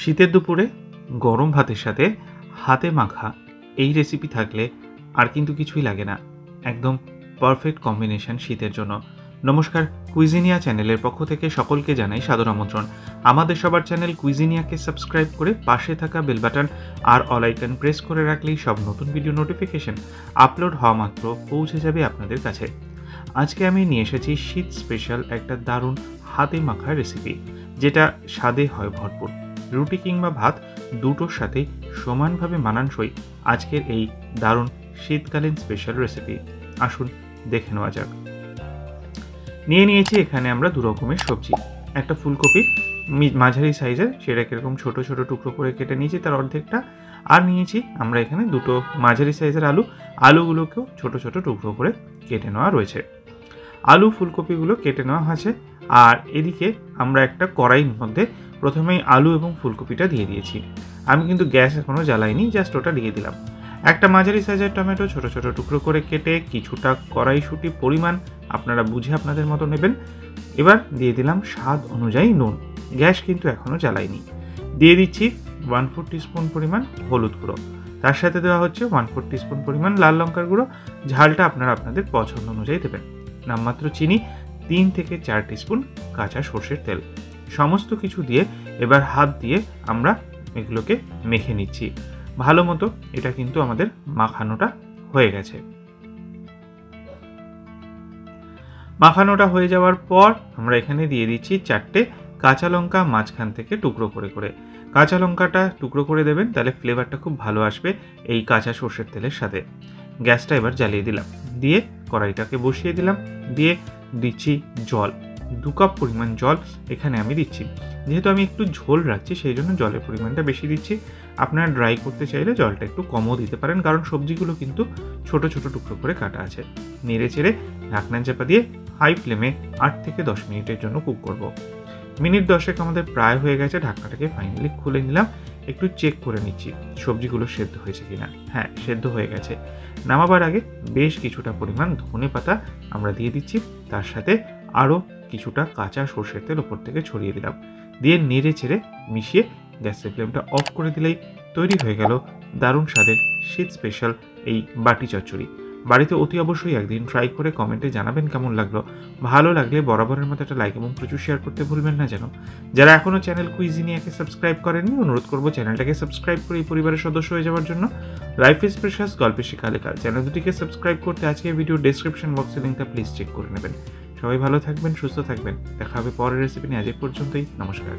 শীতের দুপুরে গরম ভাতের সাথে হাতে মাখা এই রেসিপি থাকলে আর কিন্তু কিছুই লাগে না। একদম পারফেক্ট কম্বিনেশন শীতের জন্য। নমস্কার, কুইজিনিয়া চ্যানেলের পক্ষ থেকে সকলকে জানাই সাদর আমন্ত্রণ। আমাদের সবার চ্যানেল কুইজিনিয়াকে সাবস্ক্রাইব করে পাশে থাকা বেল বাটন আর অল আইকন প্রেস করে রাখলেই সব নতুন ভিডিও নোটিফিকেশন আপলোড হওয়া মাত্র পৌঁছে যাবে আপনাদের কাছে। আজকে আমি নিয়ে এসেছি শীত স্পেশাল একটা দারুণ হাতে মাখা রেসিপি, যেটা স্বাদে হয় ভরপুর। রুটি কিংবা ভাত দুটোর সাথেই সমানভাবে মানানসই আজকের এই দারুণ শীতকালীন স্পেশাল রেসিপি। আসুন দেখে নেওয়া যাক। নিয়ে নিয়েছি এখানে আমরা দু রকমের সবজি। একটা ফুলকপি মাঝারি সাইজের, সেটাকে এরকম ছোট ছোট টুকরো করে কেটে নিয়েছি তার অর্ধেকটা। আর নিয়েছি আমরা এখানে দুটো মাঝারি সাইজের আলুগুলোকেও ছোট ছোট টুকরো করে কেটে নেওয়া রয়েছে। আলু ফুলকপিগুলো কেটে নেওয়া আছে। আর এদিকে আমরা একটা কড়াইয়ের মধ্যে প্রথমেই আলু এবং ফুলকপিটা দিয়ে দিয়েছি। আমি কিন্তু গ্যাস এখনও জ্বালাইনি, জাস্ট ওটা দিয়ে দিলাম। একটা মাঝারি সাইজের টমেটো ছোট ছোট টুকরো করে কেটে কিছুটা কড়াইশুঁটি পরিমাণ আপনারা বুঝে আপনাদের মতো নেবেন। এবার দিয়ে দিলাম স্বাদ অনুযায়ী নুন। গ্যাস কিন্তু এখনও জ্বালাইনি। দিয়ে দিচ্ছি 1/4 টিস্পুন পরিমাণ হলুদ গুঁড়ো। তার সাথে দেওয়া হচ্ছে 1/4 টিস্পুন পরিমাণ লাল লঙ্কার গুঁড়ো। ঝালটা আপনারা আপনাদের পছন্দ অনুযায়ী দেবেন। নামমাত্র চিনি, 3 থেকে 4 টিস্পুন কাঁচা সর্ষের তেল। সমস্ত কিছু দিয়ে এবার হাত দিয়ে আমরা এগুলোকে মেখে নিচ্ছি ভালো মতো। এটা কিন্তু আমাদের মাখানোটা হয়ে গেছে। মাখানোটা হয়ে যাওয়ার পর আমরা এখানে দিয়ে দিচ্ছি 4টে কাঁচা লঙ্কা মাঝখান থেকে টুকরো করে করে। কাঁচা লঙ্কাটা টুকরো করে দেবেন, তাহলে ফ্লেভারটা খুব ভালো আসবে এই কাঁচা সর্ষের তেলের সাথে। গ্যাসটা এবার জ্বালিয়ে দিলাম, দিয়ে কড়াইটাকে বসিয়ে দিলাম, দিয়ে দিচ্ছি জল। 2 কাপ পরিমাণ জল এখানে আমি দিচ্ছি। যেহেতু আমি একটু ঝোল রাখছি সেই জন্য জলের পরিমাণটা বেশি দিচ্ছি। আপনারা ড্রাই করতে চাইলে জলটা একটু কমও দিতে পারেন, কারণ সবজিগুলো কিন্তু ছোট ছোট টুকরো করে কাটা আছে। নেড়ে চেড়ে ঢাকনা চাপা দিয়ে হাই ফ্লেমে 8 থেকে 10 মিনিটের জন্য কুক করব। মিনিট 10 আমাদের প্রায় হয়ে গেছে। ঢাকনাটাকে ফাইনালি খুলে নিলাম, একটু চেক করে নিচ্ছি সবজিগুলো সেদ্ধ হয়েছে কিনা। হ্যাঁ, সেদ্ধ হয়ে গেছে। নামাবার আগে বেশ কিছুটা পরিমাণ ধনে পাতা আমরা দিয়ে দিচ্ছি, তার সাথে আরও কিছুটা কাঁচা সর্ষের তেল ওপর থেকে ছড়িয়ে দিলাম। দিয়ে নেড়ে চেড়ে মিশিয়ে গ্যাসের ফ্লেমটা অফ করে দিলেই তৈরি হয়ে গেল দারুণ স্বাদের শীত স্পেশাল এই বাটি চচ্চড়ি। বাড়িতে অতি অবশ্যই একদিন ট্রাই করে কমেন্টে জানাবেন কেমন লাগলো। ভালো লাগলে বরাবরের মতো একটা লাইক এবং প্রচুর শেয়ার করতে ভুলবেন না যেন। যারা এখনও চ্যানেল কুইজিনিয়াকে সাবস্ক্রাইব করেননি, অনুরোধ করবো চ্যানেলটাকে সাবস্ক্রাইব করে এই পরিবারের সদস্য হয়ে যাওয়ার জন্য। লাইফ ইজ প্রেশাস গল্পে শেখা লেখার চ্যানেল দুটিকে সাবস্ক্রাইব করতে আজকে ভিডিও ডেসক্রিপশন বক্সে লিঙ্কটা প্লিজ চেক করে নেবেন। সবাই ভালো থাকবেন, সুস্থ থাকবেন। দেখা হবে পরের রেসিপি নিয়ে। আজ পর্যন্তই, নমস্কার।